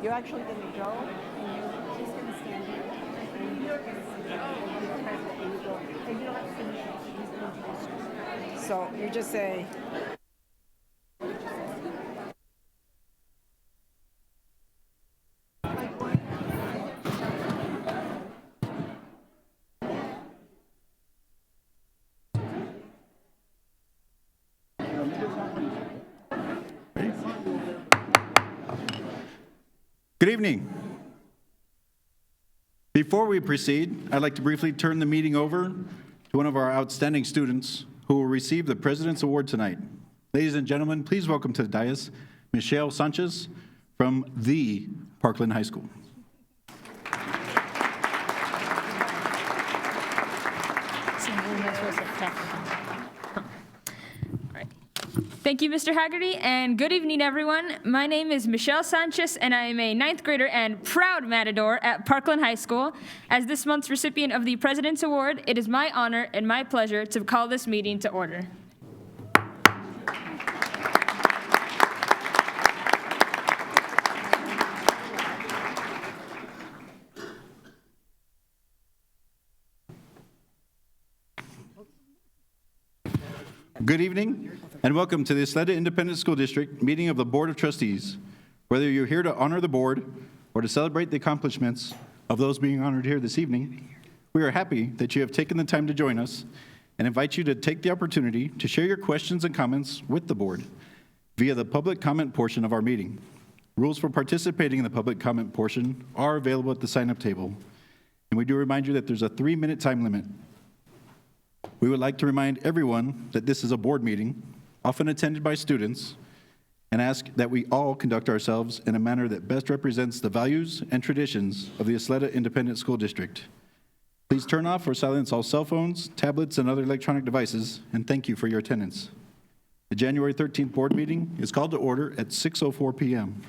You're actually going to go and you're just going to stand here and you're going to see the president and you go, and you don't have to finish it. He's going to introduce you. So you just say, Good evening. Before we proceed, I'd like to briefly turn the meeting over to one of our outstanding students who will receive the President's Award tonight. Ladies and gentlemen, please welcome to the dais, Michelle Sanchez from the Parkland High School. Thank you, Mr. Haggerty, and good evening, everyone. My name is Michelle Sanchez, and I am a 9th grader and proud Matador at Parkland High School. As this month's recipient of the President's Award, it is my honor and my pleasure to call this meeting to order. Good evening, and welcome to the Ysleta Independent School District meeting of the Board of Trustees. Whether you're here to honor the board or to celebrate the accomplishments of those being honored here this evening, we are happy that you have taken the time to join us and invite you to take the opportunity to share your questions and comments with the board via the public comment portion of our meeting. Rules for participating in the public comment portion are available at the sign-up table, and we do remind you that there's a 3-minute time limit. We would like to remind everyone that this is a board meeting, often attended by students, and ask that we all conduct ourselves in a manner that best represents the values and traditions of the Ysleta Independent School District. Please turn off or silence all cell phones, tablets, and other electronic devices, and thank you for your attendance. The January 13th board meeting is called to order at 6:04 p.m.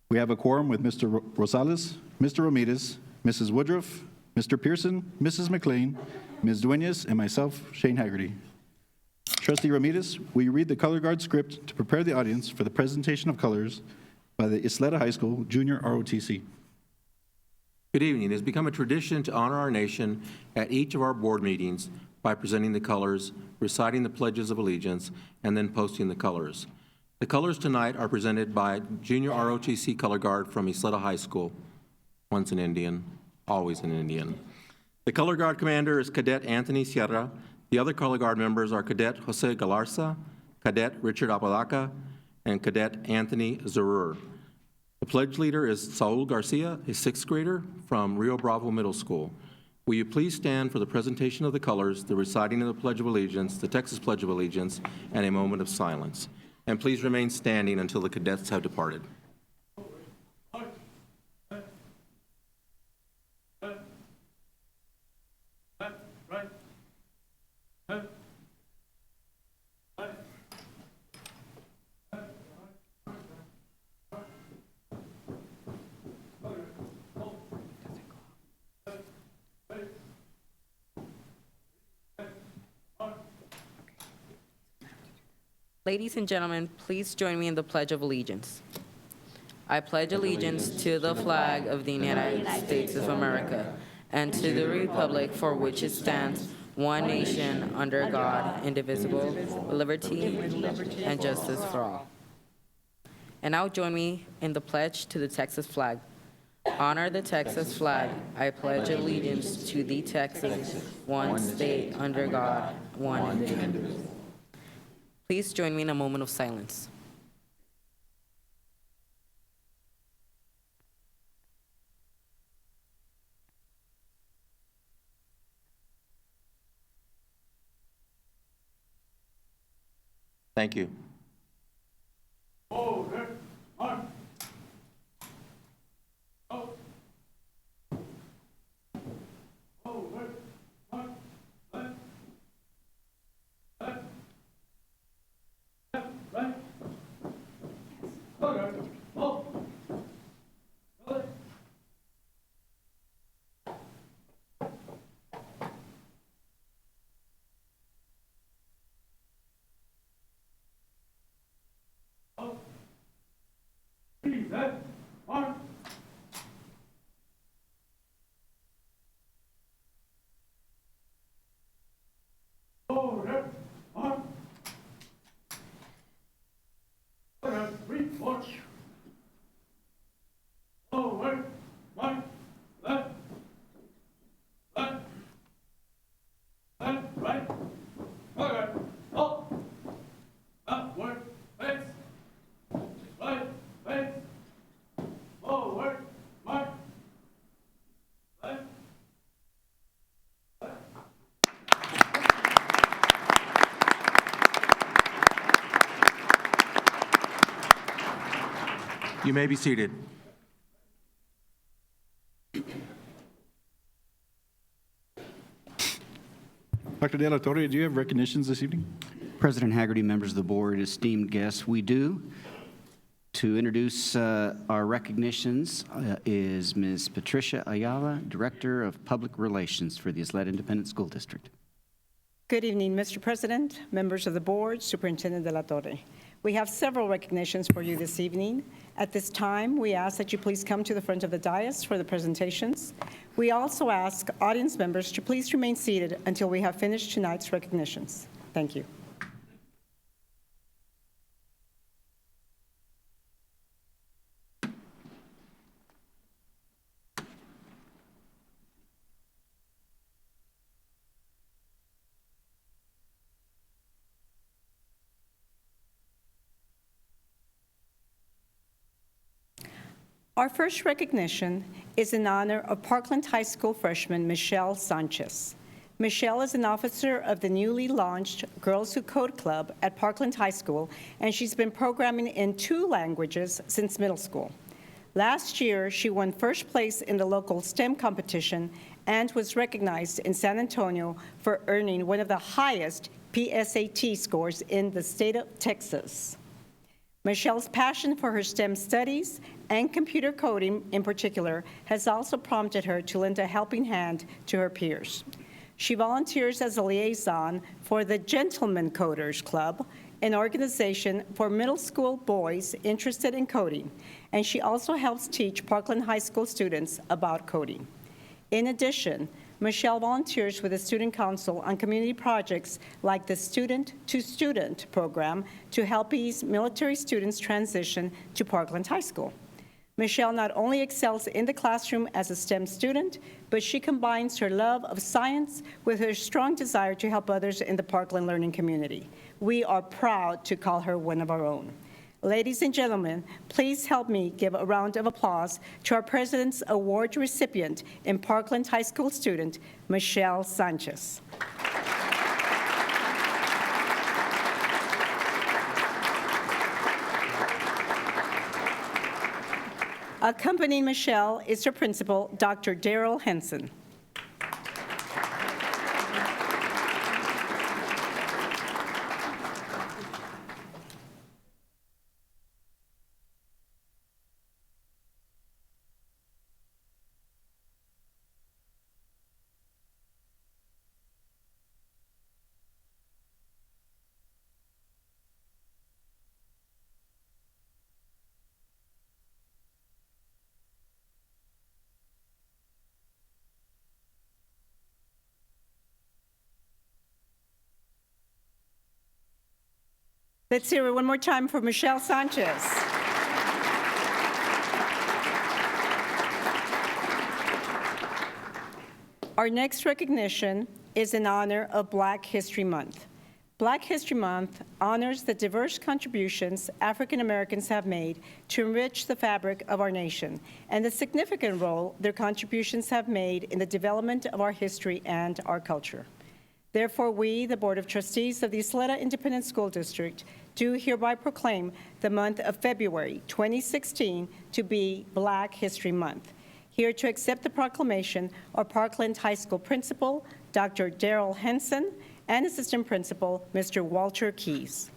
We have a quorum with Mr. Rosales, Mr. Ramirez, Mrs. Woodruff, Mr. Pearson, Mrs. McLean, Ms. Duenas, and myself, Shane Haggerty. Trustee Ramirez, will you read the color guard script to prepare the audience for the presentation of colors by the Ysleta High School Junior ROTC? Good evening. It has become a tradition to honor our nation at each of our board meetings by presenting the colors, reciting the pledges of allegiance, and then posting the colors. The colors tonight are presented by Junior ROTC color guard from Ysleta High School. Once an Indian, always an Indian. The color guard commander is Cadet Anthony Sierra. The other color guard members are Cadet Jose Galarza, Cadet Richard Apodaca, and Cadet Anthony Zarur. The pledge leader is Saul Garcia, a 6th grader from Rio Bravo Middle School. Will you please stand for the presentation of the colors, the reciting of the Pledge of Allegiance, the Texas Pledge of Allegiance, and a moment of silence. And please remain standing until the cadets have departed. Ladies and gentlemen, please join me in the Pledge of Allegiance. I pledge allegiance to the flag of the United States of America and to the republic for which it stands, one nation, under God, indivisible, with liberty and justice for all. And now join me in the pledge to the Texas flag. Honor the Texas flag. I pledge allegiance to the Texas, one state under God, one nation. Please join me in a moment of silence. Thank you. You may be seated. Dr. De La Torre, do you have recognitions this evening? President Haggerty, members of the board, esteemed guests, we do. To introduce our recognitions is Ms. Patricia Ayala, Director of Public Relations for the Ysleta Independent School District. Good evening, Mr. President, members of the board, Superintendent De La Torre. We have several recognitions for you this evening. At this time, we ask that you please come to the front of the dais for the presentations. We also ask audience members to please remain seated until we have finished tonight's recognitions. Thank you. Our first recognition is in honor of Parkland High School freshman Michelle Sanchez. Michelle is an officer of the newly launched Girls Who Code Club at Parkland High School, and she's been programming in 2 languages since middle school. Last year, she won first place in the local STEM competition and was recognized in San Antonio for earning one of the highest PSAT scores in the state of Texas. Michelle's passion for her STEM studies and computer coding in particular has also prompted her to lend a helping hand to her peers. She volunteers as a liaison for the Gentlemen Coders Club, an organization for middle school boys interested in coding, and she also helps teach Parkland High School students about coding. In addition, Michelle volunteers with the Student Council on community projects like the Student to Student program to help ease military students' transition to Parkland High School. Michelle not only excels in the classroom as a STEM student, but she combines her love of science with her strong desire to help others in the Parkland learning community. We are proud to call her one of our own. Ladies and gentlemen, please help me give a round of applause to our President's Award recipient and Parkland High School student, Michelle Sanchez. Accompanying Michelle is her principal, Dr. Daryl Henson. Let's hear it one more time for Michelle Sanchez. Our next recognition is in honor of Black History Month. Black History Month honors the diverse contributions African Americans have made to enrich the fabric of our nation and the significant role their contributions have made in the development of our history and our culture. Therefore, we, the Board of Trustees of the Ysleta Independent School District, do hereby proclaim the month of February 2016 to be Black History Month. Here to accept the proclamation are Parkland High School Principal, Dr. Daryl Henson, and Assistant Principal, Mr. Walter Keys.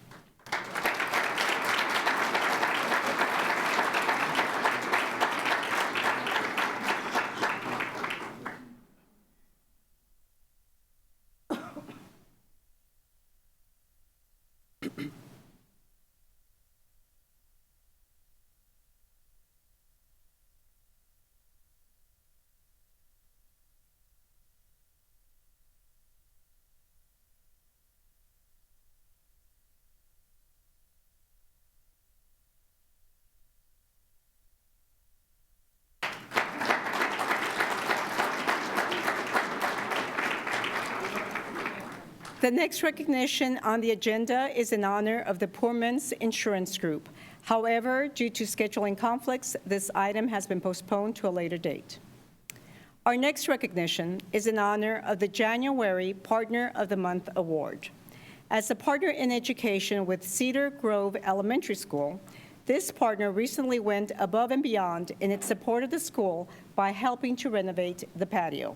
The next recognition on the agenda is in honor of the Poor Men's Insurance Group. However, due to scheduling conflicts, this item has been postponed to a later date. Our next recognition is in honor of the January Partner of the Month Award. As a partner in education with Cedar Grove Elementary School, This partner recently went above and beyond in its support of the school by helping to renovate the patio.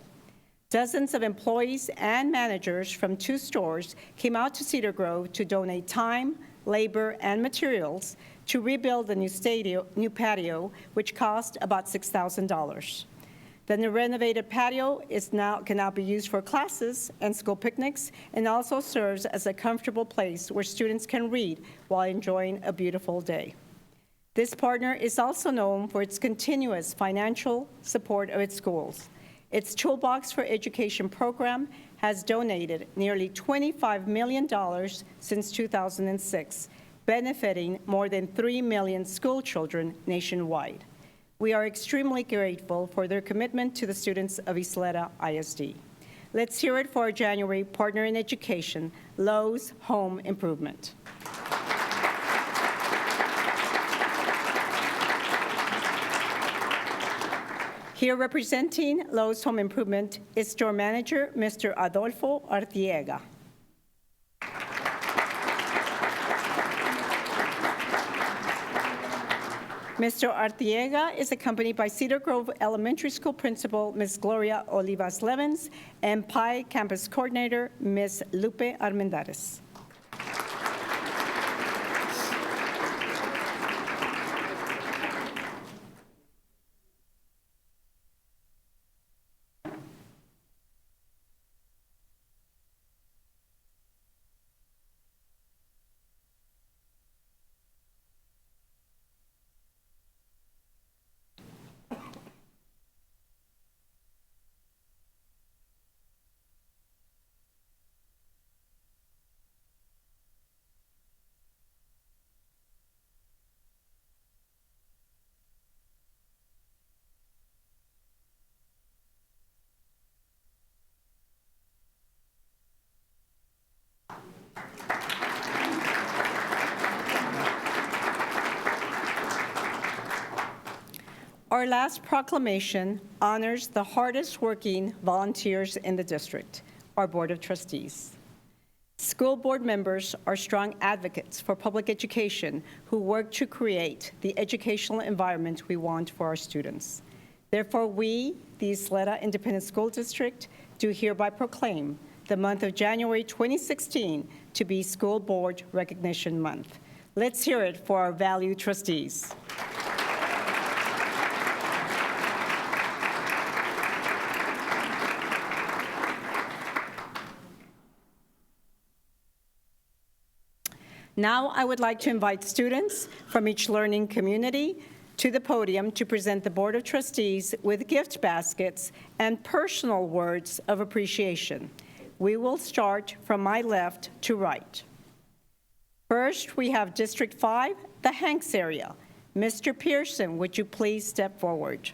Dozens of employees and managers from 2 stores came out to Cedar Grove to donate time, labor, and materials to rebuild the new patio, which cost about $6,000. The renovated patio can now be used for classes and school picnics, and also serves as a comfortable place where students can read while enjoying a beautiful day. This partner is also known for its continuous financial support of its schools. Its Toolbox for Education program has donated nearly $25 million since 2006, benefiting more than 3 million school children nationwide. We are extremely grateful for their commitment to the students of Ysleta ISD. Let's hear it for our January partner in education, Lowe's Home Improvement. Here representing Lowe's Home Improvement is store manager, Mr. Adolfo Artiega. Mr. Artiega is accompanied by Cedar Grove Elementary School Principal, Ms. Gloria Olivas Levens, and PI Campus Coordinator, Ms. Lupe Armendariz. Our last proclamation honors the hardest-working volunteers in the district, our Board of Trustees. School board members are strong advocates for public education who work to create the educational environment we want for our students. Therefore, we, the Ysleta Independent School District, do hereby proclaim the month of January 2016 to be School Board Recognition Month. Let's hear it for our valued trustees. Now, I would like to invite students from each learning community to the podium to present the Board of Trustees with gift baskets and personal words of appreciation. We will start from my left to right. First, we have District 5, the Hanks area. Mr. Pearson, would you please step forward?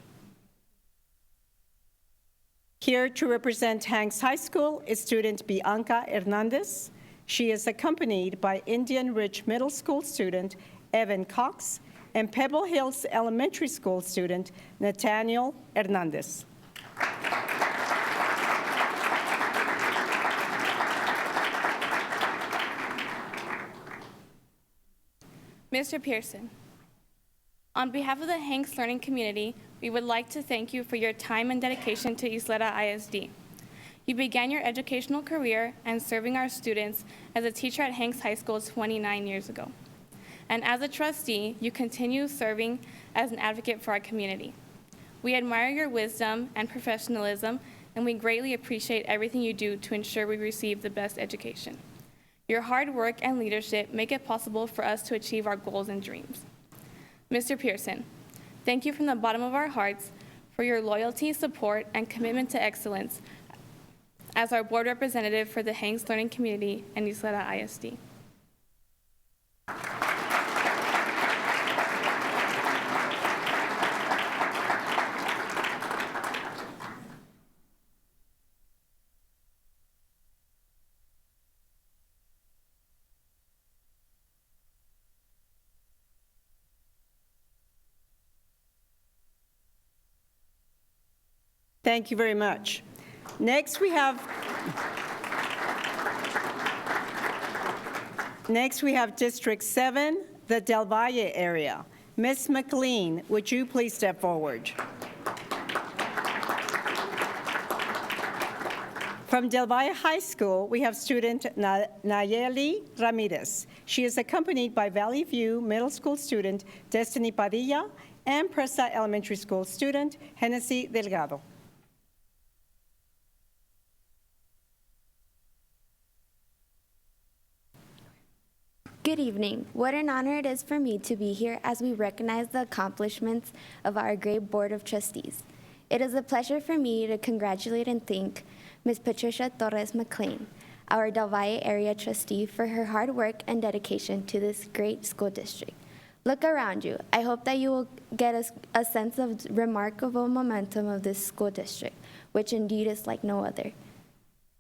Here to represent Hanks High School is student Bianca Hernandez. She is accompanied by Indian Ridge Middle School student Evan Cox and Pebble Hills Elementary School student Nathaniel Hernandez. Mr. Pearson, on behalf of the Hanks Learning Community, we would like to thank you for your time and dedication to Ysleta ISD. You began your educational career and serving our students as a teacher at Hanks High School 29 years ago. And as a trustee, you continue serving as an advocate for our community. We admire your wisdom and professionalism, and we greatly appreciate everything you do to ensure we receive the best education. Your hard work and leadership make it possible for us to achieve our goals and dreams. Mr. Pearson, thank you from the bottom of our hearts for your loyalty, support, and commitment to excellence as our board representative for the Hanks Learning Community and Ysleta ISD. Thank you very much. Next, we have District 7, the Del Valle area. Ms. McLean, would you please step forward? From Del Valle High School, we have student Nayeli Ramirez. She is accompanied by Valley View Middle School student Destiny Padilla and Presa Elementary School student Hennessy Delgado. Good evening. What an honor it is for me to be here as we recognize the accomplishments of our great Board of Trustees. It is a pleasure for me to congratulate and thank Ms. Patricia Torres McLean, our Del Valle area trustee, for her hard work and dedication to this great school district. Look around you. I hope that you will get a sense of remarkable momentum of this school district, which indeed is like no other.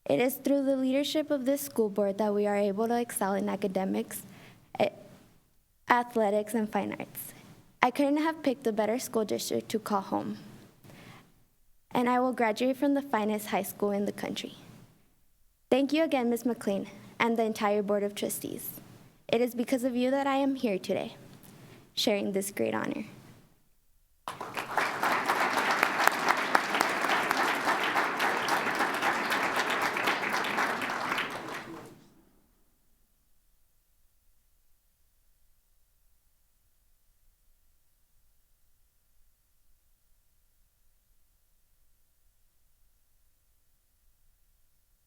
It is through the leadership of this school board that we are able to excel in academics, athletics, and fine arts. I couldn't have picked a better school district to call home. And I will graduate from the finest high school in the country. Thank you again, Ms. McLean, and the entire Board of Trustees. It is because of you that I am here today, sharing this great honor.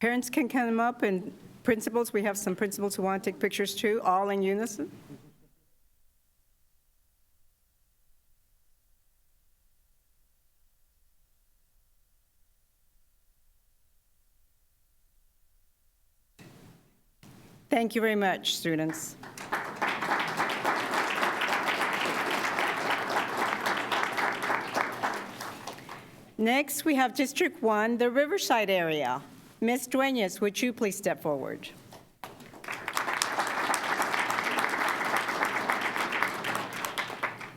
Parents can come up, and principals, we have some principals who want to take pictures too, all in unison. Thank you very much, students. Next, we have District 1, the Riverside area. Ms. Dueñas, would you please step forward?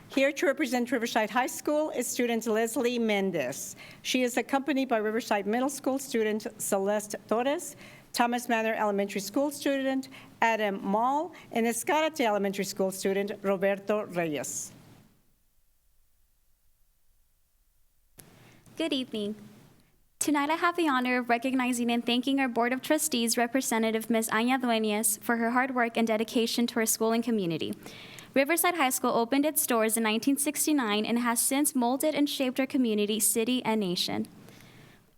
Here to represent Riverside High School is student Leslie Mendez. She is accompanied by Riverside Middle School student Celeste Torres, Thomas Manor Elementary School student Adam Mall, and Escarate Elementary School student Roberto Reyes. Good evening. Tonight I have the honor of recognizing and thanking our Board of Trustees Representative Ms. Anya Dueñas for her hard work and dedication to our school and community. Riverside High School opened its doors in 1969 and has since molded and shaped our community, city, and nation.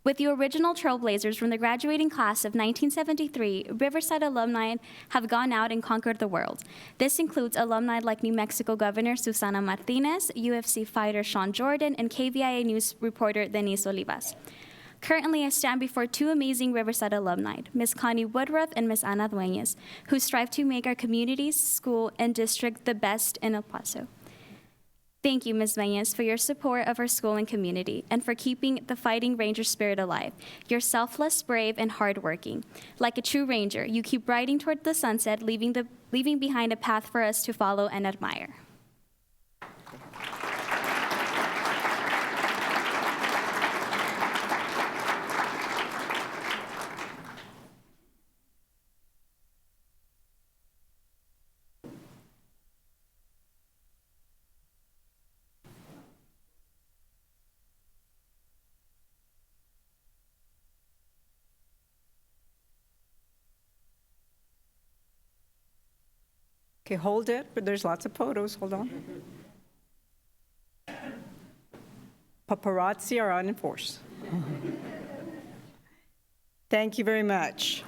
With the original trailblazers from the graduating class of 1973, Riverside alumni have gone out and conquered the world. This includes alumni like New Mexico Governor Susana Martinez, UFC fighter Sean Jordan, and KVIA News reporter Denise Olivas. Currently, I stand before two amazing Riverside alumni, Ms. Connie Woodruff and Ms. Ana Dueñas, who strive to make our communities, school, and district the best in El Paso. Thank you, Ms. Dueñas, for your support of our school and community, and for keeping the Fighting Ranger spirit alive. You're selfless, brave, and hardworking. Like a true ranger, you keep riding toward the sunset, leaving behind a path for us to follow and admire. Okay, hold it, but there's lots of photos. Hold on. Paparazzi are on in force. Thank you very much.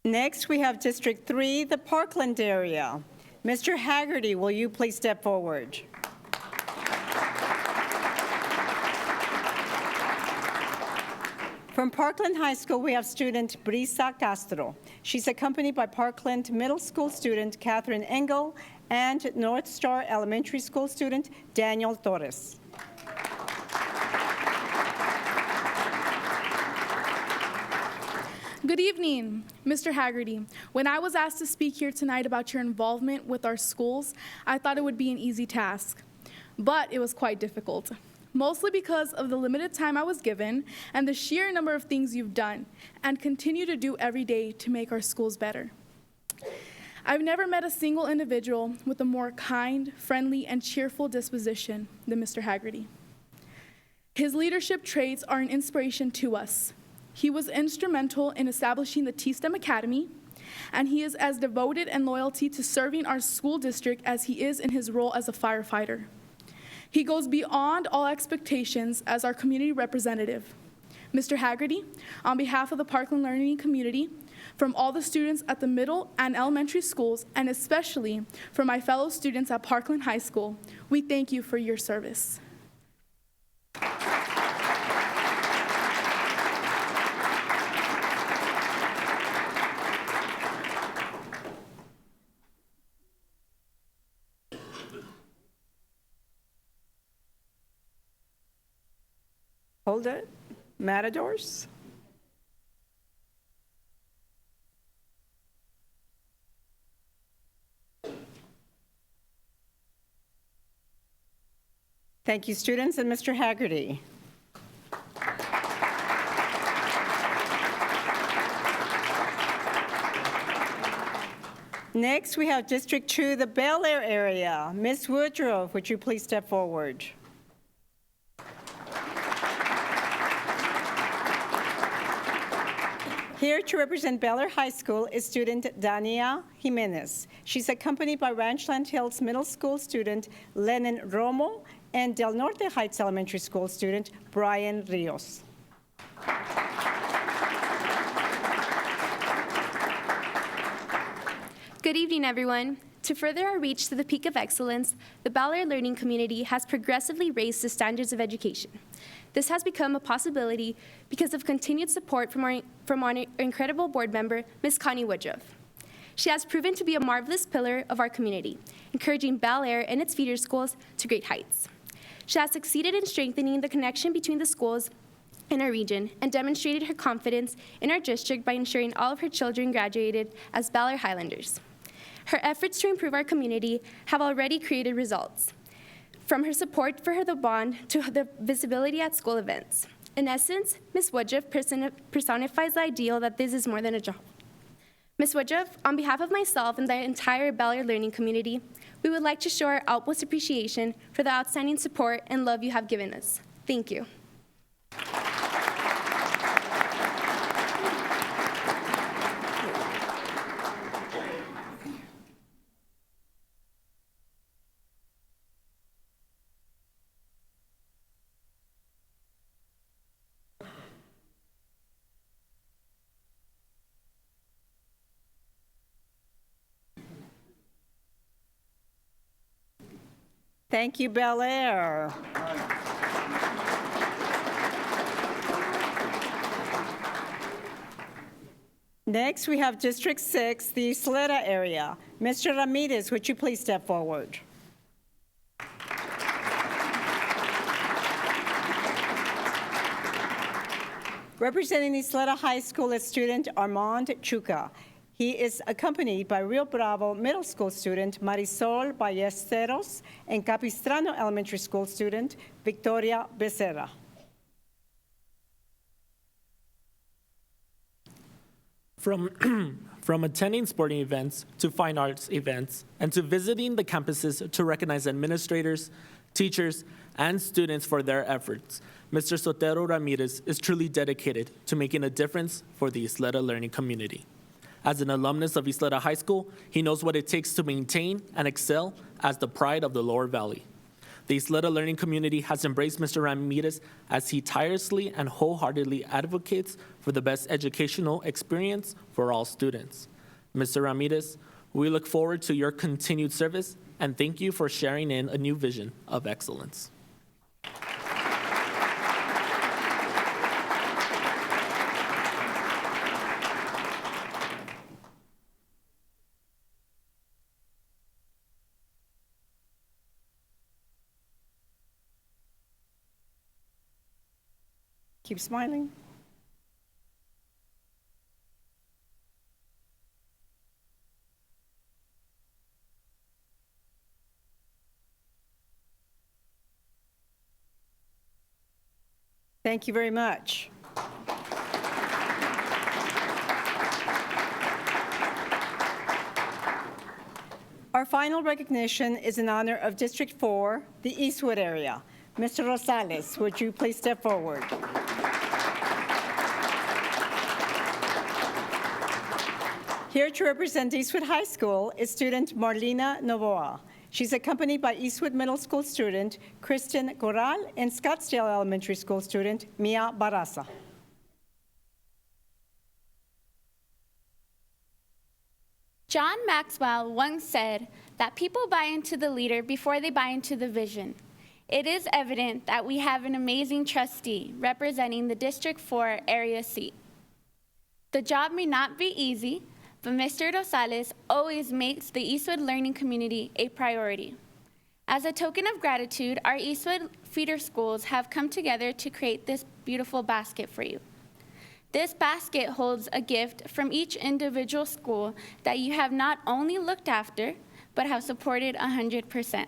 Next, we have District 3, the Parkland area. Mr. Haggerty, will you please step forward? From Parkland High School, we have student Brisa Castro. She's accompanied by Parkland Middle School student Catherine Engel and North Star Elementary School student Daniel Torres. Good evening, Mr. Haggerty. When I was asked to speak here tonight about your involvement with our schools, I thought it would be an easy task, but it was quite difficult. mostly because of the limited time I was given and the sheer number of things you've done and continue to do every day to make our schools better. I've never met a single individual with a more kind, friendly, and cheerful disposition than Mr. Haggerty. His leadership traits are an inspiration to us. He was instrumental in establishing the T-STEM Academy, and he is as devoted and loyalty to serving our school district as he is in his role as a firefighter. He goes beyond all expectations as our community representative. Mr. Haggerty, on behalf of the Parkland Learning Community, from all the students at the middle and elementary schools, and especially from my fellow students at Parkland High School, we thank you for your service. Hold it. Matadors. Thank you, students, and Mr. Haggerty. Next, we have District 2, the Bel Air area. Ms. Woodruff, would you please step forward? Here to represent Bel Air High School is student Dania Jimenez. She's accompanied by Ranchland Hills Middle School student Lenin Romo and Del Norte Heights Elementary School student Brian Rios. Good evening, everyone. To further our reach to the peak of excellence, the Bel Air learning community has progressively raised the standards of education. This has become a possibility because of continued support from our incredible board member, Ms. Connie Woodruff. She has proven to be a marvelous pillar of our community, encouraging Bel Air and its feeder schools to great heights. She has succeeded in strengthening the connection between the schools in our region and demonstrated her confidence in our district by ensuring all of her children graduated as Bel Air Highlanders. Her efforts to improve our community have already created results, from her support for the bond to the visibility at school events. In essence, Ms. Woodruff personifies the ideal that this is more than a job. Ms. Woodruff, on behalf of myself and the entire Bel Air learning community, we would like to show our utmost appreciation for the outstanding support and love you have given us. Thank you. Thank you, Bel Air. Next, we have District 6, the Ysleta area. Mr. Ramirez, would you please step forward? Representing Ysleta High School is student Armand Chuca. He is accompanied by Rio Bravo Middle School student Marisol Ballesteros and Capistrano Elementary School student Victoria Becerra. From attending sporting events to fine arts events and to visiting the campuses to recognize administrators, teachers, and students for their efforts, Mr. Sotero Ramirez is truly dedicated to making a difference for the Ysleta learning community. As an alumnus of Ysleta High School, he knows what it takes to maintain and excel as the pride of the Lower Valley. The Ysleta learning community has embraced Mr. Ramirez as he tirelessly and wholeheartedly advocates for the best educational experience for all students. Mr. Ramirez, we look forward to your continued service and thank you for sharing in a new vision of excellence. Keep smiling. Thank you very much. Our final recognition is in honor of District 4, the Eastwood area. Mr. Rosales, would you please step forward? Here to represent Eastwood High School is student Marlena Novoa. She's accompanied by Eastwood Middle School student Kristen Corral and Scottsdale Elementary School student Mia Barraza. John Maxwell once said that people buy into the leader before they buy into the vision. It is evident that we have an amazing trustee representing the District 4 area seat. The job may not be easy, but Mr. Rosales always makes the Eastwood learning community a priority. As a token of gratitude, our Eastwood feeder schools have come together to create this beautiful basket for you. This basket holds a gift from each individual school that you have not only looked after, but have supported 100%.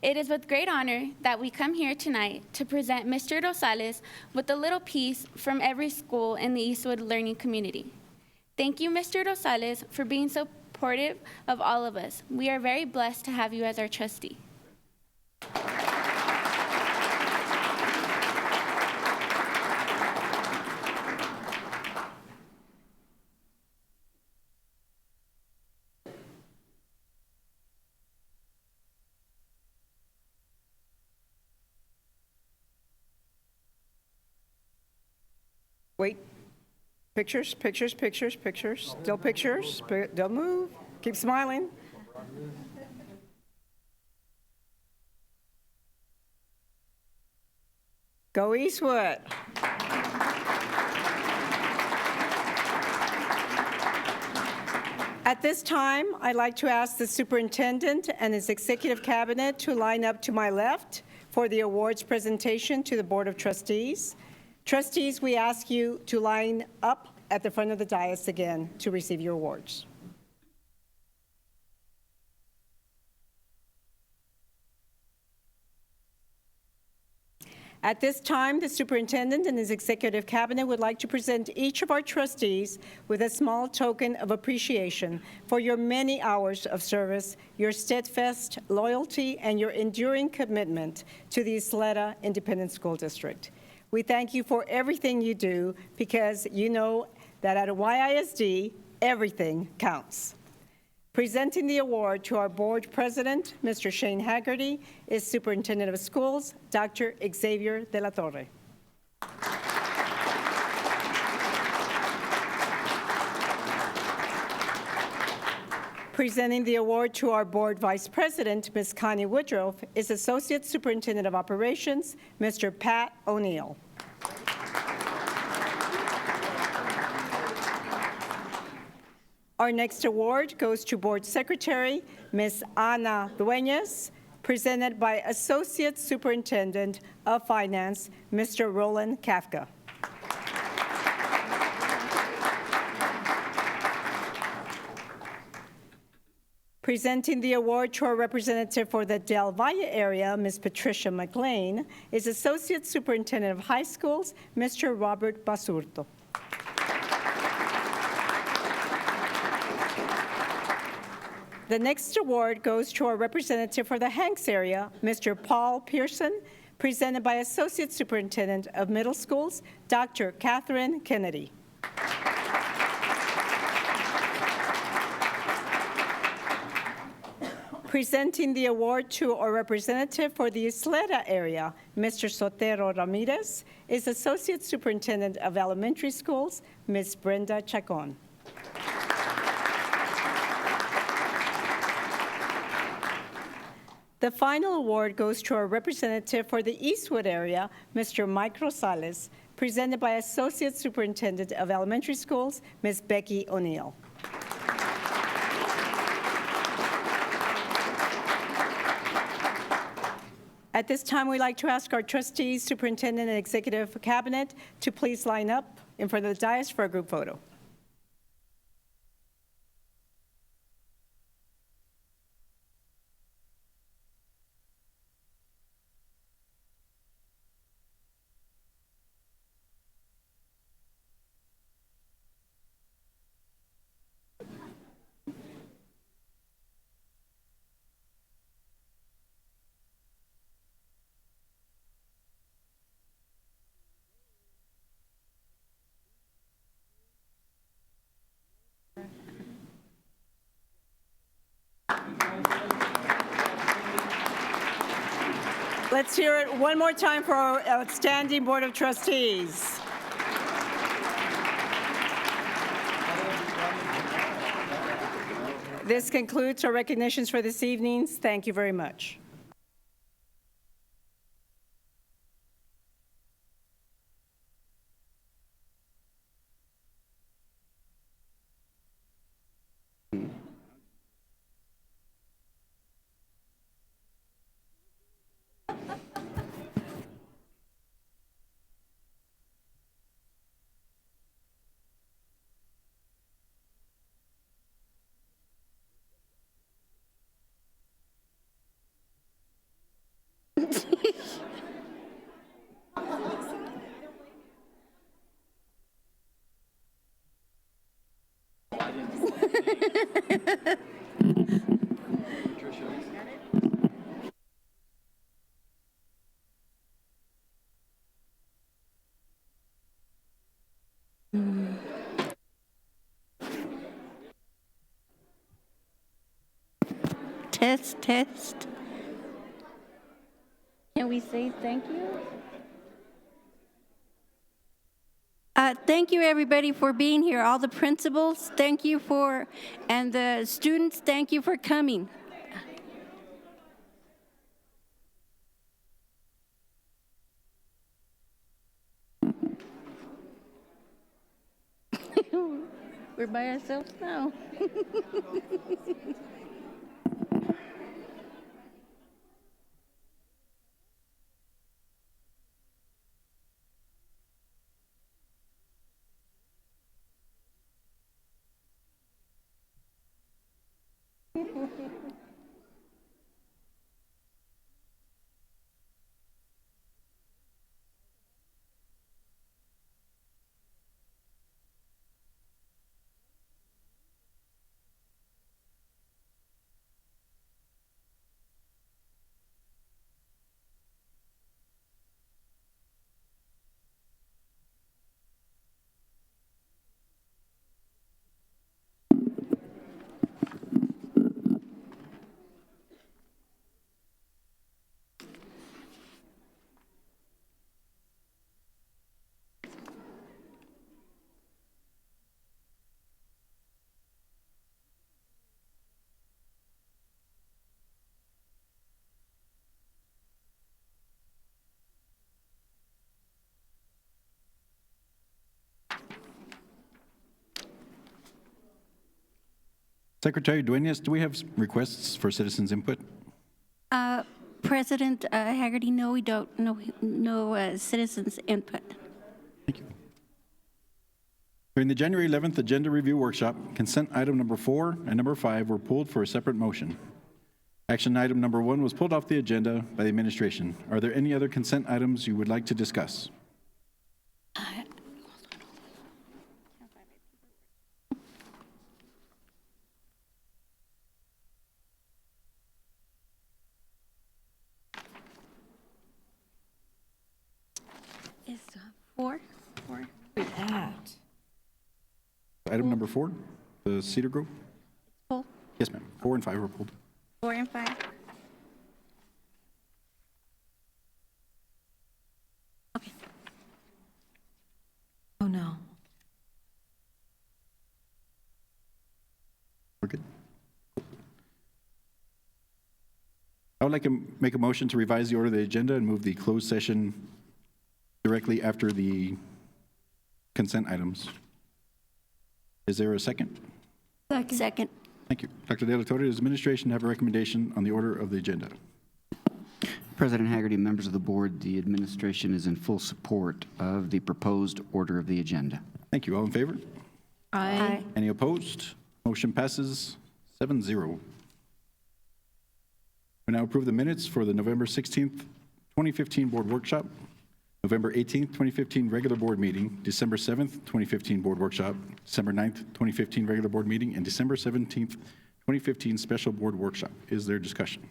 It is with great honor that we come here tonight to present Mr. Rosales with a little piece from every school in the Eastwood learning community. Thank you, Mr. Rosales, for being so supportive of all of us. We are very blessed to have you as our trustee. Wait. Pictures, pictures, pictures, pictures. Still pictures. Don't move. Keep smiling. Go Eastwood. At this time, I'd like to ask the superintendent and his executive cabinet to line up to my left for the awards presentation to the Board of Trustees. Trustees, we ask you to line up at the front of the dais again to receive your awards. At this time, the superintendent and his executive cabinet would like to present each of our trustees with a small token of appreciation for your many hours of service, your steadfast loyalty, and your enduring commitment to the Ysleta Independent School District. We thank you for everything you do because you know that at YISD, everything counts. Presenting the award to our board president, Mr. Shane Haggerty, is Superintendent of Schools, Dr. Xavier de la Torre. Presenting the award to our board vice president, Ms. Connie Woodruff, is Associate Superintendent of Operations, Mr. Pat O'Neill. Our next award goes to Board Secretary, Ms. Ana Dueñas, presented by Associate Superintendent of Finance, Mr. Roland Kafka. Presenting the award to our representative for the Del Valle area, Ms. Patricia McLean, is Associate Superintendent of High Schools, Mr. Robert Basurto. The next award goes to our representative for the Hanks area, Mr. Paul Pearson, presented by Associate Superintendent of Middle Schools, Dr. Catherine Kennedy. Presenting the award to our representative for the Ysleta area, Mr. Sotero Ramirez, is Associate Superintendent of Elementary Schools, Ms. Brenda Chacon. The final award goes to our representative for the Eastwood area, Mr. Mike Rosales, presented by Associate Superintendent of Elementary Schools, Ms. Becky O'Neill. At this time, we'd like to ask our trustees, superintendent, and executive cabinet to please line up in front of the dais for a group photo. Let's hear it one more time for our outstanding Board of Trustees. This concludes our recognitions for this evening. Thank you very much. Test, test. Can we say thank you? Thank you, everybody, for being here. All the principals, thank you for, and the students, thank you for coming. We're by ourselves now. Secretary Duenas, do we have requests for citizens' input? President Haggerty, no, we don't. No citizens' input. Thank you. During the January 11th Agenda Review Workshop, consent item number 4 and number 5 were pulled for a separate motion. Action item number 1 was pulled off the agenda by the administration. Are there any other consent items you would like to discuss? Is 4? Item number 4, the Cedar Grove? Pulled. Yes, ma'am. 4 and 5 were pulled. 4 and 5. Okay. Oh, no. We're good. I would like to make a motion to revise the order of the agenda and move the closed session directly after the consent items. Is there a second? Second. Thank you. Dr. De La Torre, does administration have a recommendation on the order of the agenda? President Haggerty, members of the board, the administration is in full support of the proposed order of the agenda. Thank you. All in favor? Aye. Any opposed? Motion passes 7-0. We now approve the minutes for the November 16th, 2015 board workshop, November 18th, 2015 regular board meeting, December 7th, 2015 board workshop, December 9th, 2015 regular board meeting, and December 17th, 2015 special board workshop. Is there discussion?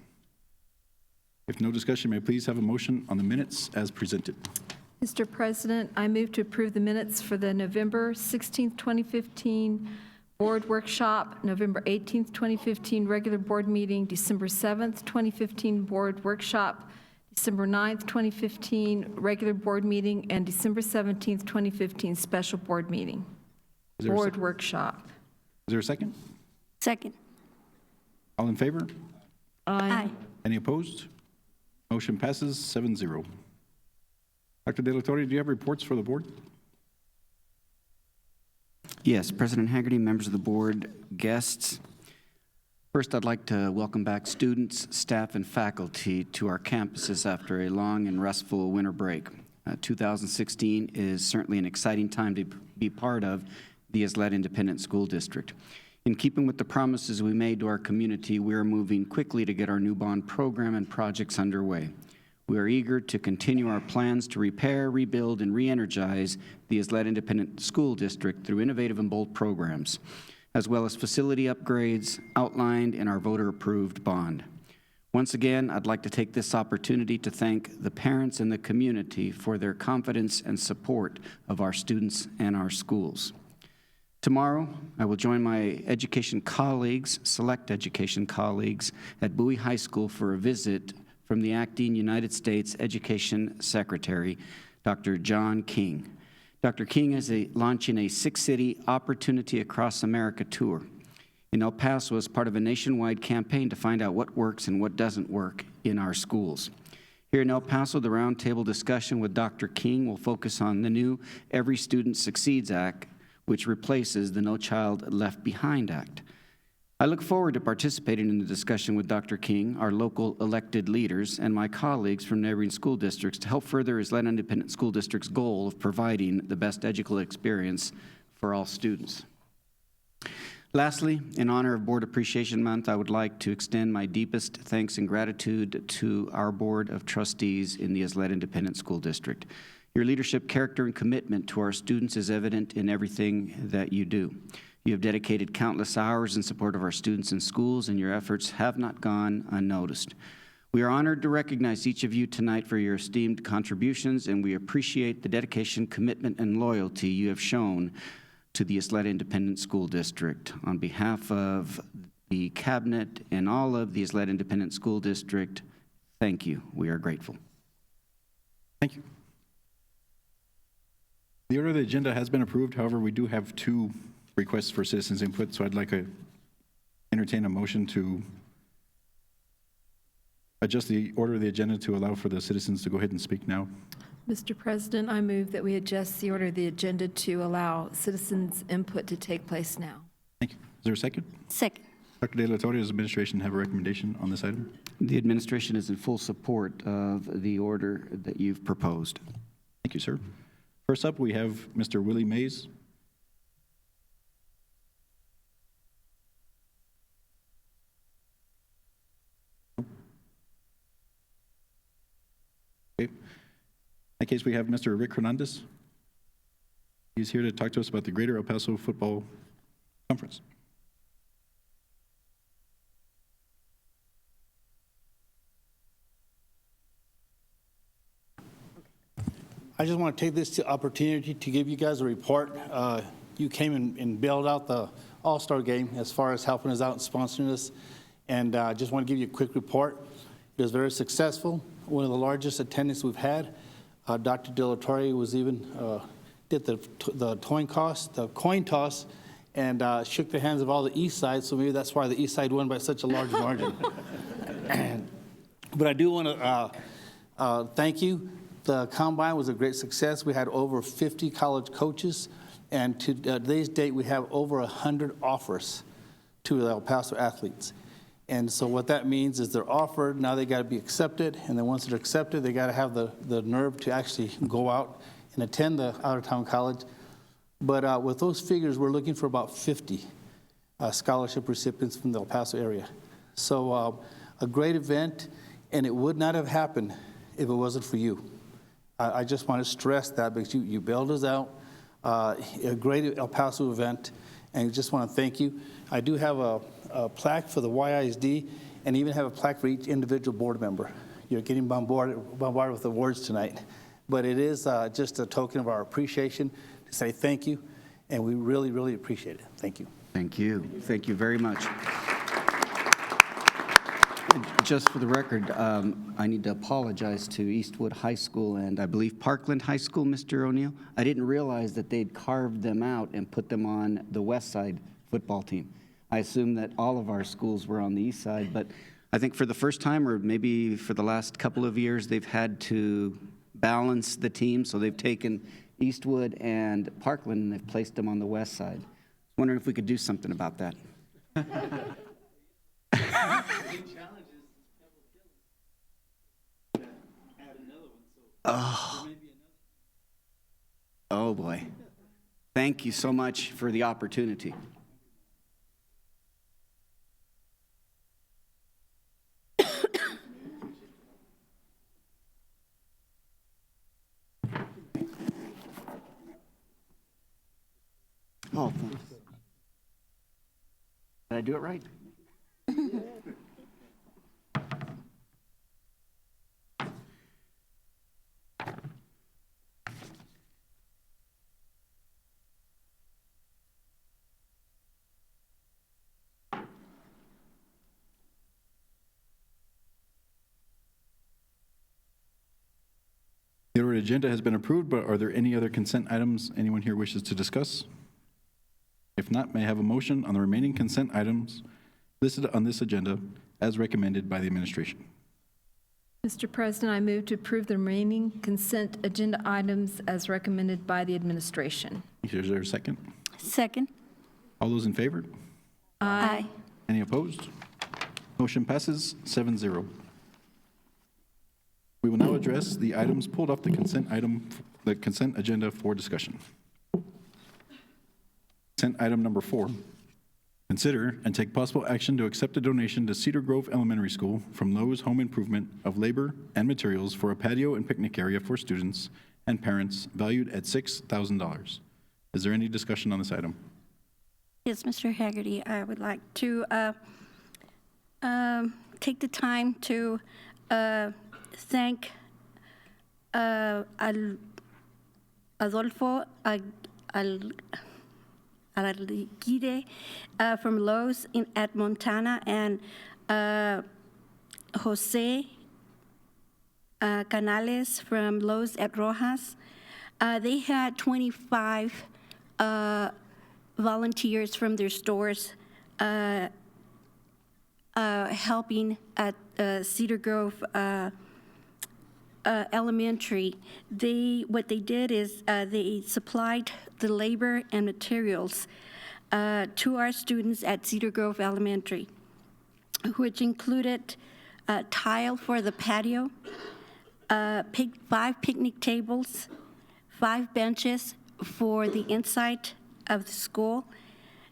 If no discussion, may I please have a motion on the minutes as presented? Mr. President, I move to approve the minutes for the November 16th, 2015 board workshop, November 18th, 2015 regular board meeting, December 7th, 2015 board workshop, December 9th, 2015, regular board meeting, and December 17th, 2015, special board meeting. Is there a Board sec- workshop. Is there a second? Second. All in favor? Aye. Any opposed? Motion passes 7-0. Dr. De La Torre, do you have reports for the board? Yes, President Haggerty, members of the board, guests. First, I'd like to welcome back students, staff, and faculty to our campuses after a long and restful winter break. 2016 is certainly an exciting time to be part of the Ysleta Independent School District. In keeping with the promises we made to our community, we are moving quickly to get our new bond program and projects underway. We are eager to continue our plans to repair, rebuild, and re-energize the Ysleta Independent School District through innovative and bold programs, as well as facility upgrades outlined in our voter-approved bond. Once again, I'd like to take this opportunity to thank the parents and the community for their confidence and support of our students and our schools. Tomorrow, I will join my education colleagues, select education colleagues, at Bowie High School for a visit from the acting United States Education Secretary, Dr. John King. Dr. King is launching a six-city Opportunity Across America tour in El Paso as part of a nationwide campaign to find out what works and what doesn't work in our schools. Here in El Paso, the roundtable discussion with Dr. King will focus on the new Every Student Succeeds Act, which replaces the No Child Left Behind Act. I look forward to participating in the discussion with Dr. King, our local elected leaders, and my colleagues from neighboring school districts to help further Ysleta Independent School District's goal of providing the best educational experience for all students. Lastly, in honor of Board Appreciation Month, I would like to extend my deepest thanks and gratitude to our Board of Trustees in the Ysleta Independent School District. Your leadership, character, and commitment to our students is evident in everything that you do. You have dedicated countless hours in support of our students and schools, and your efforts have not gone unnoticed. We are honored to recognize each of you tonight for your esteemed contributions, and we appreciate the dedication, commitment, and loyalty you have shown to the Ysleta Independent School District. On behalf of the Cabinet and all of the Ysleta Independent School District, thank you. We are grateful. Thank you. The order of the agenda has been approved. However, we do have two requests for citizens input, so I'd like to entertain a motion to adjust the order of the agenda to allow for the citizens to go ahead and speak now. Mr. President, I move that we adjust the order of the agenda to allow citizens' input to take place now. Thank you. Is there a second? Second. Dr. De La Torre, does the administration have a recommendation on this item? The administration is in full support of the order that you've proposed. Thank you, sir. First up, we have Mr. Willie Mays. Okay. In that case, we have Mr. Rick Hernandez. He's here to talk to us about the Greater El Paso Football Conference. I just want to take this opportunity to give you guys a report. You came and bailed out the All-Star game as far as helping us out and sponsoring us. And I just want to give you a quick report. It was very successful, one of the largest attendance we've had. Dr. De La Torre was even, did the coin toss, and shook the hands of all the East Side, so maybe that's why the East Side won by such a large margin. But I do want to thank you. The Combine was a great success. We had over 50 college coaches, and to today's date, we have over 100 offers to the El Paso athletes. And so what that means is they're offered, now they got to be accepted, and then once they're accepted, they got to have the nerve to actually go out and attend the out-of-town college. But with those figures, we're looking for about 50 scholarship recipients from the El Paso area. So a great event, and it would not have happened if it wasn't for you. I just want to stress that because you bailed us out, a great El Paso event, and just want to thank you. I do have a plaque for the YISD and even have a plaque for each individual board member. You're getting bombarded with awards tonight, but it is just a token of our appreciation to say thank you, and we really, really appreciate it. Thank you. Thank you. Thank you very much. Just for the record, I need to apologize to Eastwood High School and I believe Parkland High School, Mr. O'Neill. I didn't realize that they'd carved them out and put them on the west side football team. I assumed that all of our schools were on the east side, but I think for the first time, or maybe for the last couple of years, they've had to balance the team, so they've taken Eastwood and Parkland and they've placed them on the west side. Wondering if we could do something about that. Oh boy. Thank you so much for the opportunity. Oh, thanks. Did I do it right? The order agenda has been approved, but are there any other consent items anyone here wishes to discuss? If not, may I have a motion on the remaining consent items listed on this agenda as recommended by the administration? Mr. President, I move to approve the remaining consent agenda items as recommended by the administration. Is there a second? Second. All those in favor? Aye. Any opposed? Motion passes 7-0. We will now address the items pulled off the consent agenda for discussion. Consent item number 4. Consider and take possible action to accept a donation to Cedar Grove Elementary School from Lowe's Home Improvement of labor and materials for a patio and picnic area for students and parents valued at $6,000. Is there any discussion on this item? Yes, Mr. Haggerty, I would like to take the time to thank Adolfo Alarguide from Lowe's at Montana and Jose Canales from Lowe's at Rojas. They had 25 volunteers from their stores helping at Cedar Grove Elementary. What they did is they supplied the labor and materials to our students at Cedar Grove Elementary, which included tile for the patio, 5 picnic tables, 5 benches for the inside of the school,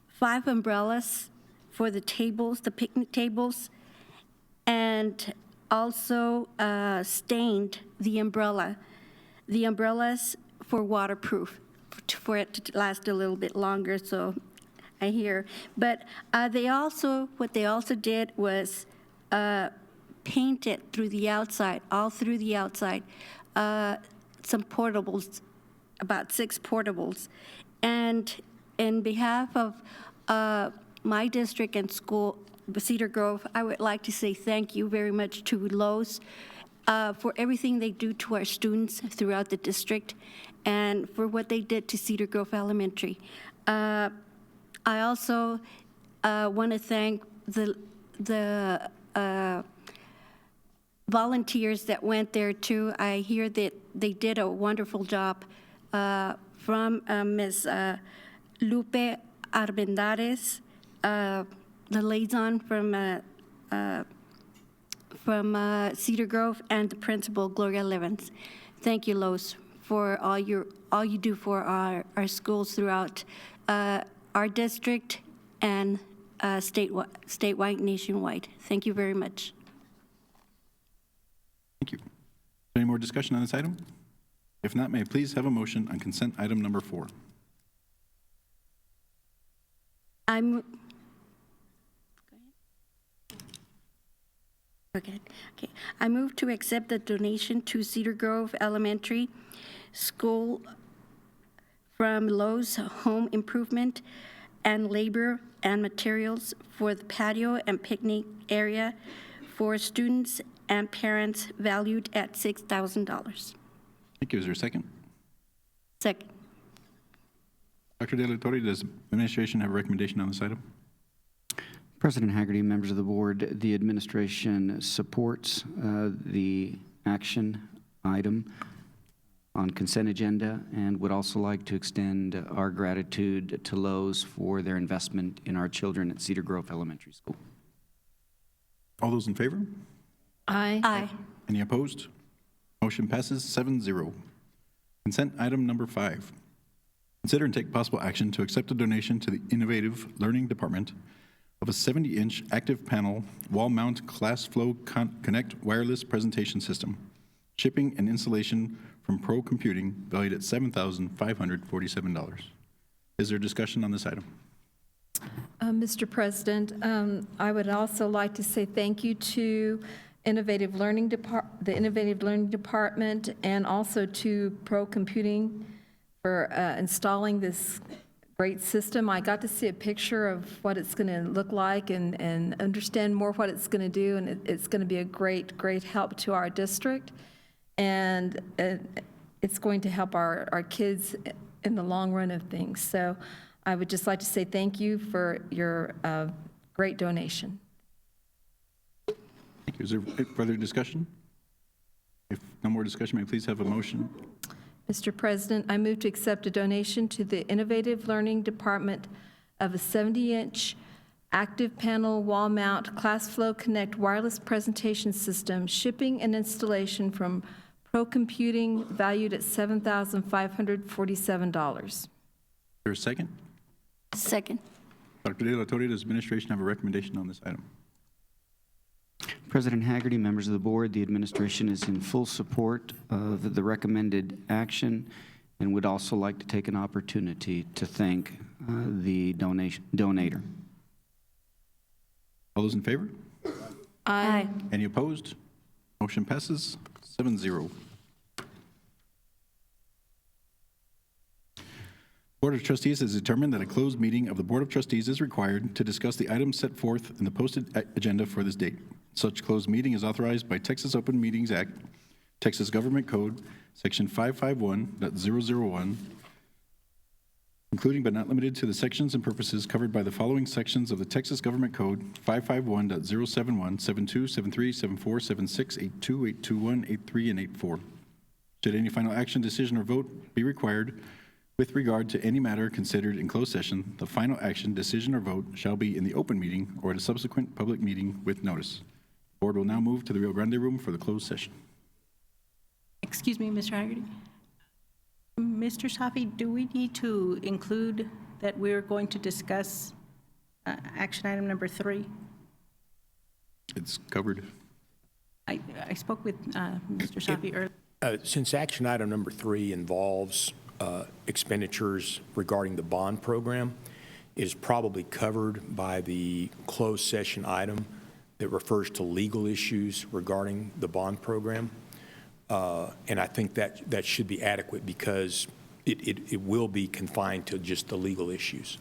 5 umbrellas for the tables, the picnic tables, and also stained the umbrellas for waterproof, for it to last a little bit longer, so I hear. But what they also did was paint it through the outside, all through the outside, some portables, about 6 portables. And in behalf of my district and school, Cedar Grove, I would like to say thank you very much to Lowe's for everything they do to our students throughout the district and for what they did to Cedar Grove Elementary. I also want to thank the volunteers that went there too. I hear that they did a wonderful job from Ms. Lupe Arbendares, the liaison from Cedar Grove, and the principal, Gloria Levens. Thank you, Lowe's, for all you do for our schools throughout our district and statewide, nationwide. Thank you very much. Thank you. Any more discussion on this item? If not, may I please have a motion on consent item number 4? Okay. I move to accept the donation to Cedar Grove Elementary School from Lowe's Home Improvement and labor and materials for the patio and picnic area for students and parents valued at $6,000. Thank you. Is there a second? Second. Dr. De La Torre, does administration have a recommendation on this item? President Haggerty, members of the board, the administration supports the action item on consent agenda and would also like to extend our gratitude to Lowe's for their investment in our children at Cedar Grove Elementary School. All those in favor? Aye. Aye. Any opposed? Motion passes 7-0. Consent item number 5. Consider and take possible action to accept a donation to the Innovative Learning Department of a 70-inch active panel wall-mount Class Flow Connect wireless presentation system, shipping and installation from Pro Computing, valued at $7,547. Is there discussion on this item? Mr. President, I would also like to say thank you to the Innovative Learning Department and also to Pro Computing for installing this great system. I got to see a picture of what it's going to look like and understand more what it's going to do, and it's going to be a great help to our district. And it's going to help our kids in the long run of things. So I would just like to say thank you for your great donation. Thank you. Is there further discussion? If no more discussion, may I please have a motion? Mr. President, I move to accept a donation to the Innovative Learning Department of a 70-inch active panel wall mount Class Flow Connect wireless presentation system, shipping and installation from Pro Computing, valued at $7,547. Is there a second? Second. Dr. De La Torre, does administration have a recommendation on this item? President Haggerty, members of the board, the administration is in full support of the recommended action and would also like to take an opportunity to thank the donator. All those in favor? Aye. Any opposed? Motion passes 7-0. Board of Trustees has determined that a closed meeting of the Board of Trustees is required to discuss the items set forth in the posted agenda for this date. Such closed meeting is authorized by Texas Open Meetings Act, Texas Government Code, Section 551.001, including but not limited to the sections and purposes covered by the following sections of the Texas Government Code: 551.071, 72, 73, 74, 76, 82, 821, 83, and 84. Should any final action, decision, or vote be required with regard to any matter considered in closed session, the final action, decision, or vote shall be in the open meeting or at a subsequent public meeting with notice. The board will now move to the Rio Grande Room for the closed session. Excuse me, Mr. Haggerty. Mr. Safi, do we need to include that we're going to discuss action item number 3? It's covered. I spoke with Mr. Safi earlier. Since action item number 3 involves expenditures regarding the bond program, it is probably covered by the closed session item that refers to legal issues regarding the bond program. And I think that should be adequate because it will be confined to just the legal issues.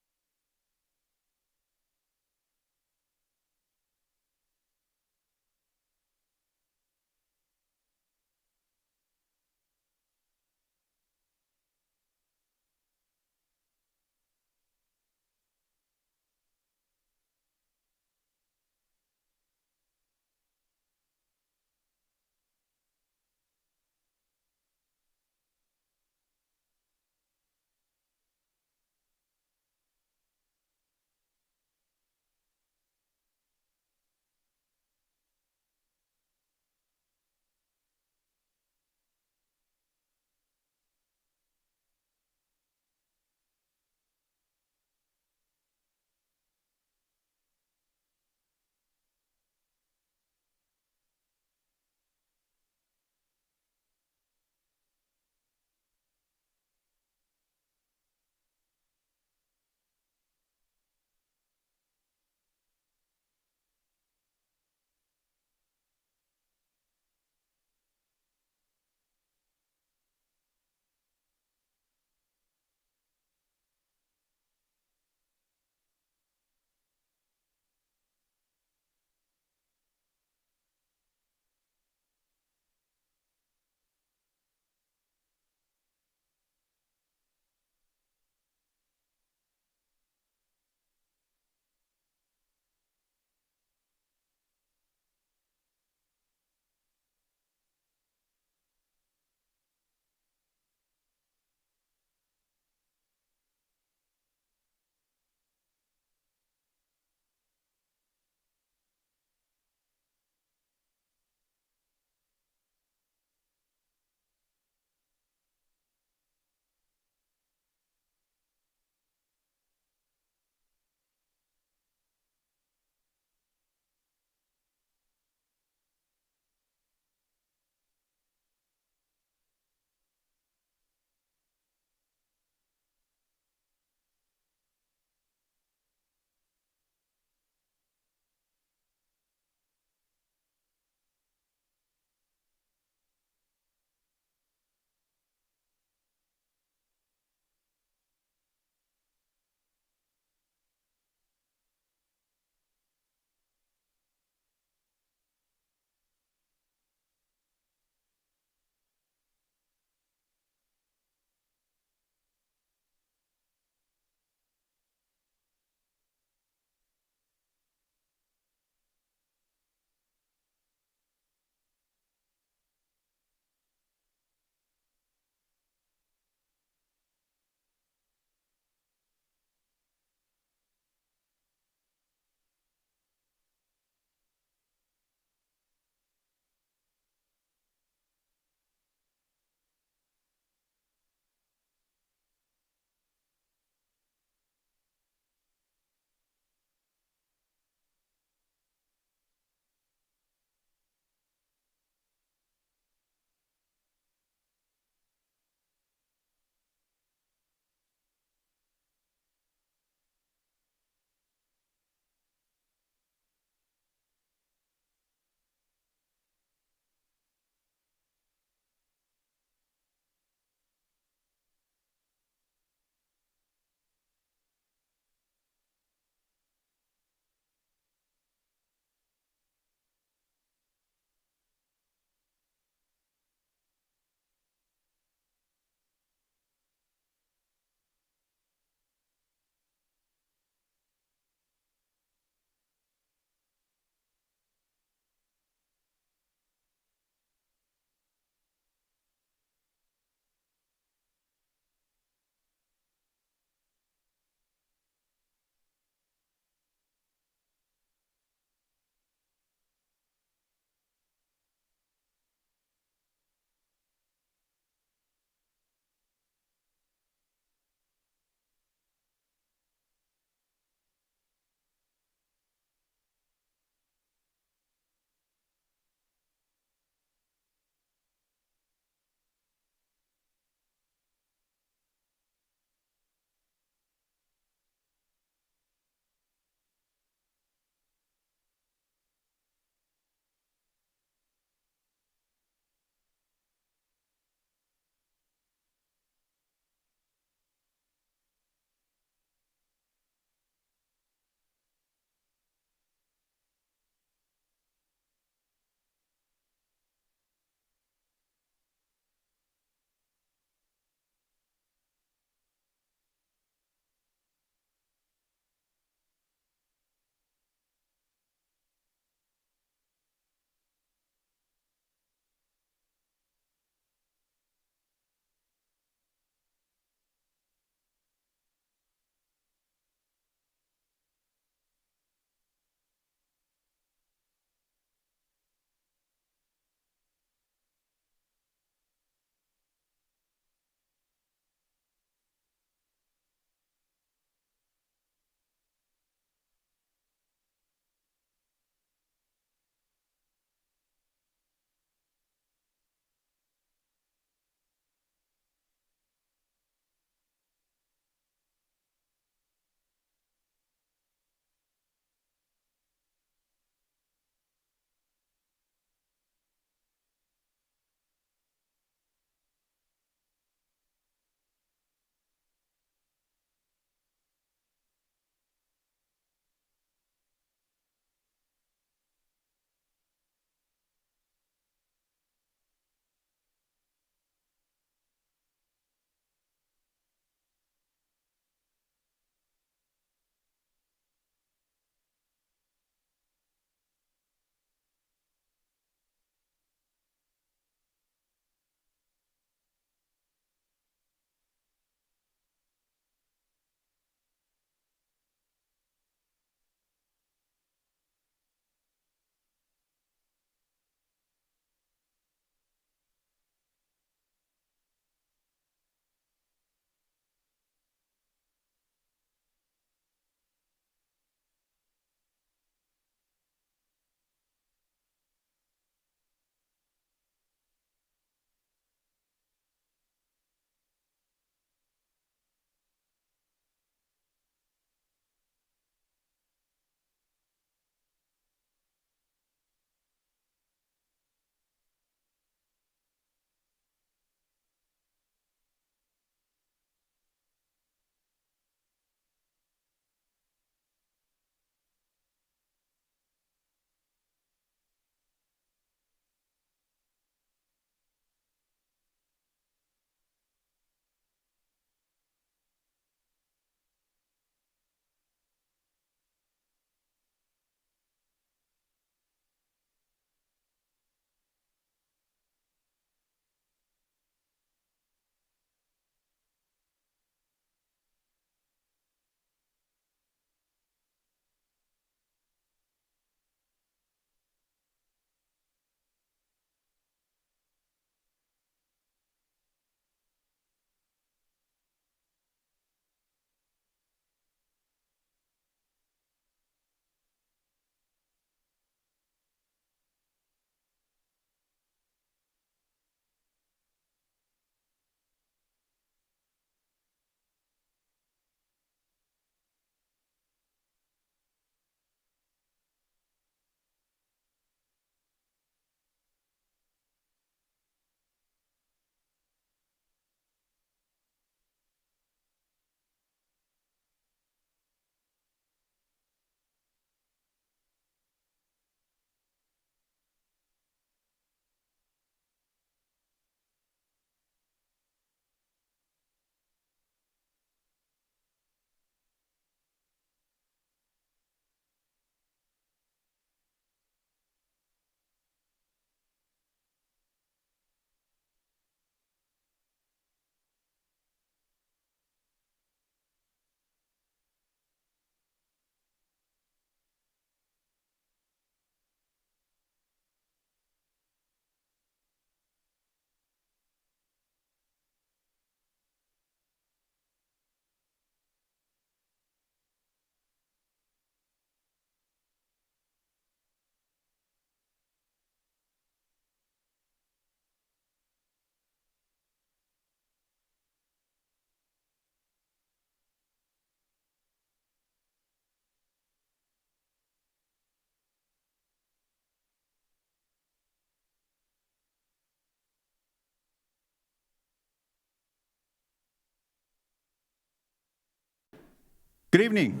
Good evening.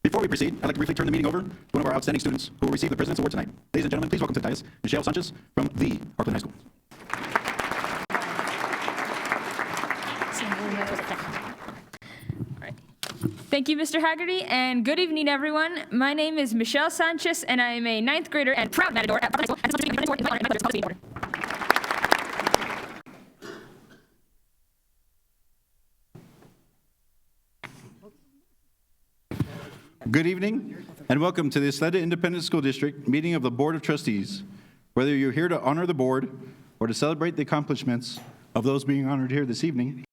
Before we proceed, I'd like to briefly turn the meeting over to one of our outstanding students who will receive the President's Award tonight. Ladies and gentlemen, please welcome to the dais, Michelle Sanchez from the Parkland High School. Thank you, Mr. Haggerty, and good evening, everyone. My name is Michelle Sanchez, and I am a 9th grader and proud matador at Parkland High School. And this month's invite my mother to call this meeting order. Good evening, and welcome to the Ysleta Independent School District meeting of the Board of Trustees. Whether you're here to honor the board or to celebrate the accomplishments of those being honored here this evening,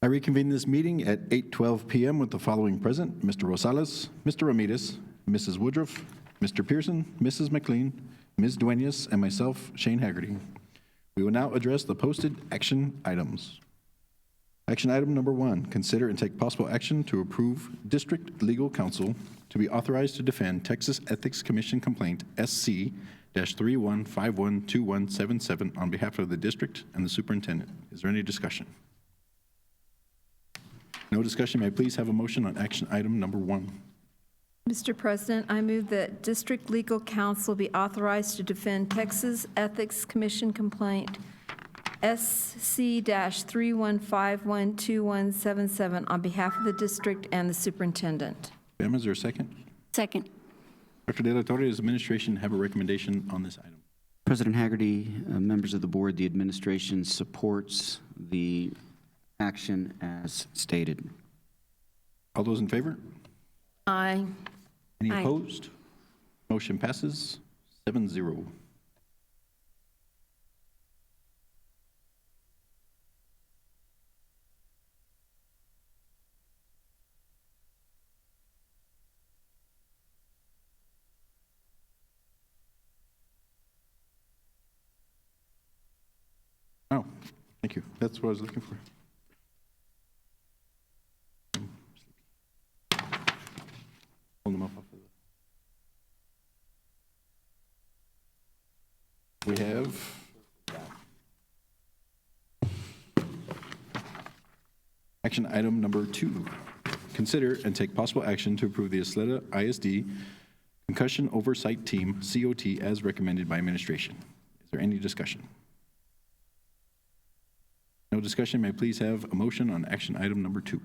I reconvene this meeting at 8:12 p.m. with the following present: Mr. Rosales, Mr. Ramirez, Mrs. Woodruff, Mr. Pearson, Mrs. McLean, Ms. Duenas, and myself, Shane Haggerty. We will now address the posted action items. Action item number 1, consider and take possible action to approve District Legal Counsel to be authorized to defend Texas Ethics Commission complaint SC-31512177 on behalf of the district and the superintendent. Is there any discussion? No discussion. May I please have a motion on action item number 1? Mr. President, I move that District Legal Counsel be authorized to defend Texas Ethics Commission complaint SC-31512177 on behalf of the district and the superintendent. Ma'am, is there a second? Second. Dr. De La Torre, does the administration have a recommendation on this item? President Haggerty, members of the board, the administration supports the action as stated. All those in favor? Aye. Any Aye. opposed? Motion passes 7-0. Oh, thank you. That's what I was looking for. Hold them up. We have action item number 2. Consider and take possible action to approve the Ysleta ISD Concussion Oversight Team, COT, as recommended by administration. Is there any discussion? No discussion. May I please have a motion on action item number 2?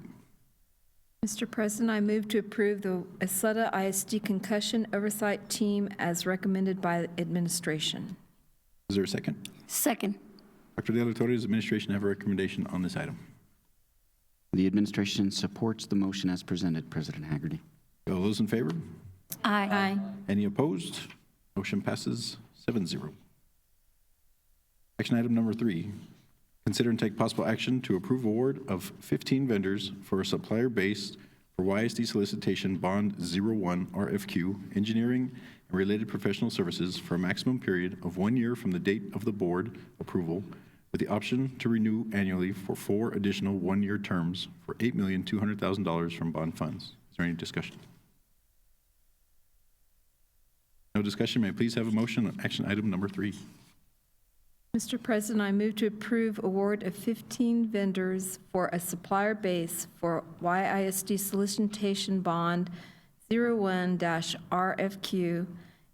Mr. President, I move to approve the Ysleta ISD Concussion Oversight Team as recommended by administration. Is there a second? Second. Dr. De La Torre, does the administration have a recommendation on this item? The administration supports the motion as presented, President Haggerty. All those in favor? Aye. Aye. Any opposed? Motion passes 7-0. Action item number 3. Consider and take possible action to approve award of 15 vendors for a supplier based for YISD solicitation bond 01 RFQ engineering and related professional services for a maximum period of 1 year from the date of the board approval, with the option to renew annually for 4 additional 1-year terms for $8,200,000 from bond funds. Is there any discussion? No discussion. May I please have a motion on action item number 3? Mr. President, I move to approve award of 15 vendors for a supplier base for YISD solicitation bond 01-RFQ,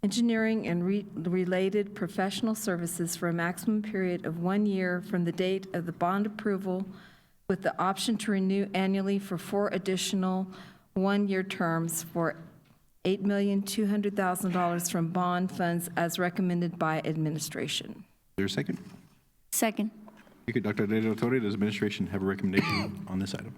engineering and related professional services for a maximum period of 1 year from the date of the bond approval, with the option to renew annually for 4 additional 1-year terms for $8,200,000 from bond funds as recommended by administration. Is there a second? Second. Thank you, Dr. De La Torre. Does administration have a recommendation on this item?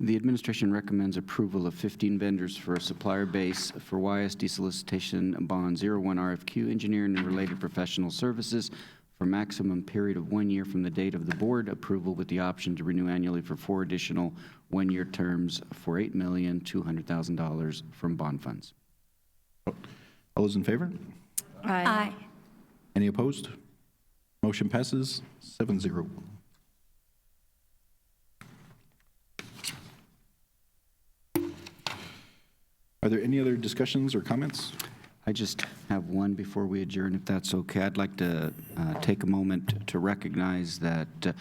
The administration recommends approval of 15 vendors for a supplier base for YISD solicitation bond 01 RFQ engineering and related professional services for maximum period of 1 year from the date of the board approval, with the option to renew annually for 4 additional 1-year terms for $8,200,000 from bond funds. All those in favor? Aye. Any opposed? Motion passes 7-0. Are there any other discussions or comments? I just have one before we adjourn, if that's okay. I'd like to take a moment to recognize that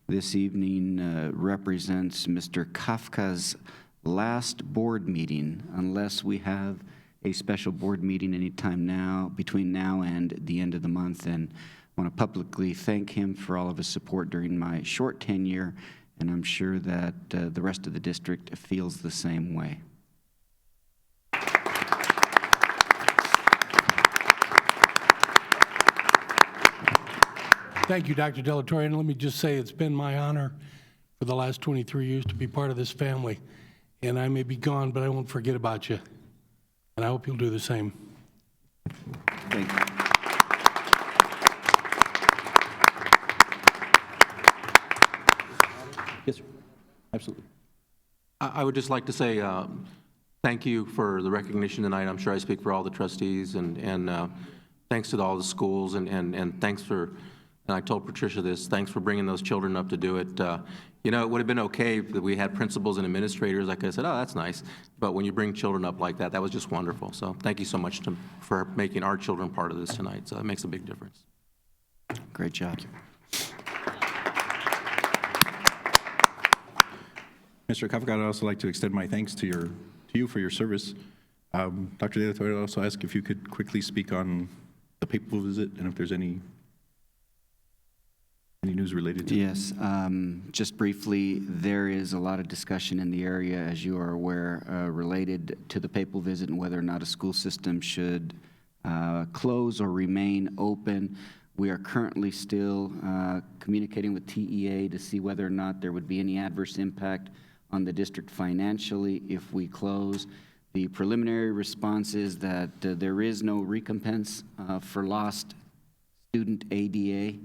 this evening represents Mr. Kafka's last board meeting, unless we have a special board meeting anytime now, between now and the end of the month. And I want to publicly thank him for all of his support during my short tenure, and I'm sure that the rest of the district feels the same way. Thank you, Dr. De La Torre, and let me just say it's been my honor for the last 23 years to be part of this family. And I may be gone, but I won't forget about you. And I hope you'll do the same. Thank you. Yes, sir. Absolutely. I would just like to say thank you for the recognition tonight. I'm sure I speak for all the trustees, and thanks to all the schools, and thanks for, and I told Patricia this, thanks for bringing those children up to do it. You know, it would have been okay if we had principals and administrators. Like I said, oh, that's nice. But when you bring children up like that, that was just wonderful. So thank you so much for making our children part of this tonight. So it makes a big difference. Great job. Mr. Kafka, I'd also like to extend my thanks to you for your service. Dr. De La Torre, I'd also ask if you could quickly speak on the papal visit and if there's any news related to it. Yes, just briefly, there is a lot of discussion in the area, as you are aware, related to the papal visit and whether or not a school system should close or remain open. We are currently still communicating with TEA to see whether or not there would be any adverse impact on the district financially if we close. The preliminary response is that there is no recompense for lost student ADA.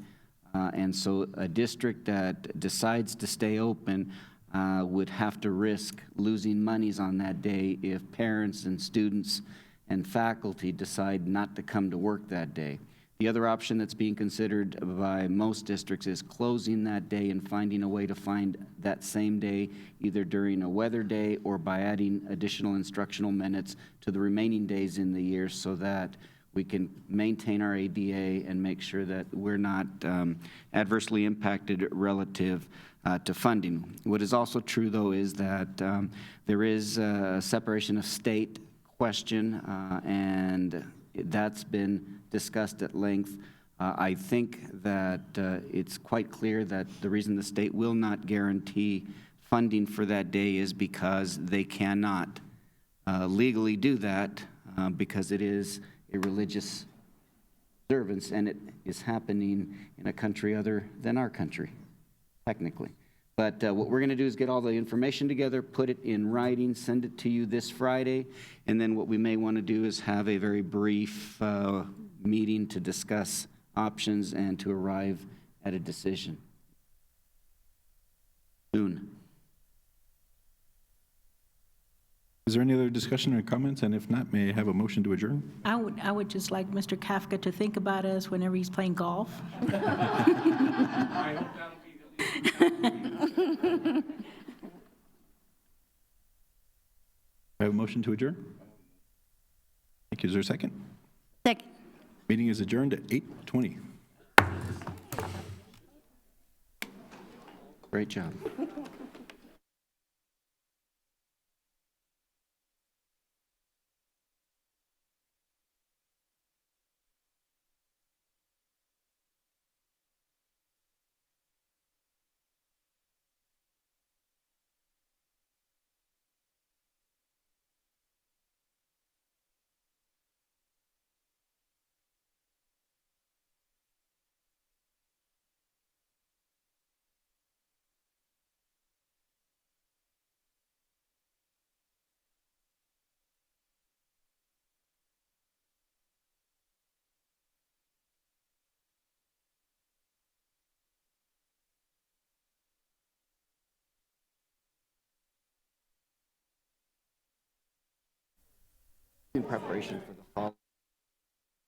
And so a district that decides to stay open would have to risk losing monies on that day if parents and students and faculty decide not to come to work that day. The other option that's being considered by most districts is closing that day and finding a way to find that same day either during a weather day or by adding additional instructional minutes to the remaining days in the year so that we can maintain our ADA and make sure that we're not adversely impacted relative to funding. What is also true, though, is that there is a separation of state question, and that's been discussed at length. I think that it's quite clear that the reason the state will not guarantee funding for that day is because they cannot legally do that because it is a religious observance, and it is happening in a country other than our country, technically. But what we're going to do is get all the information together, put it in writing, send it to you this Friday, and then what we may want to do is have a very brief meeting to discuss options and to arrive at a decision soon. Is there any other discussion or comments? And if not, may I have a motion to adjourn? I would just like Mr. Kafka to think about us whenever he's playing golf. I hope that'll be I have a motion to adjourn. Thank you. Is there a second? Second. Meeting is adjourned at 8:20. Great job. In preparation for the fall.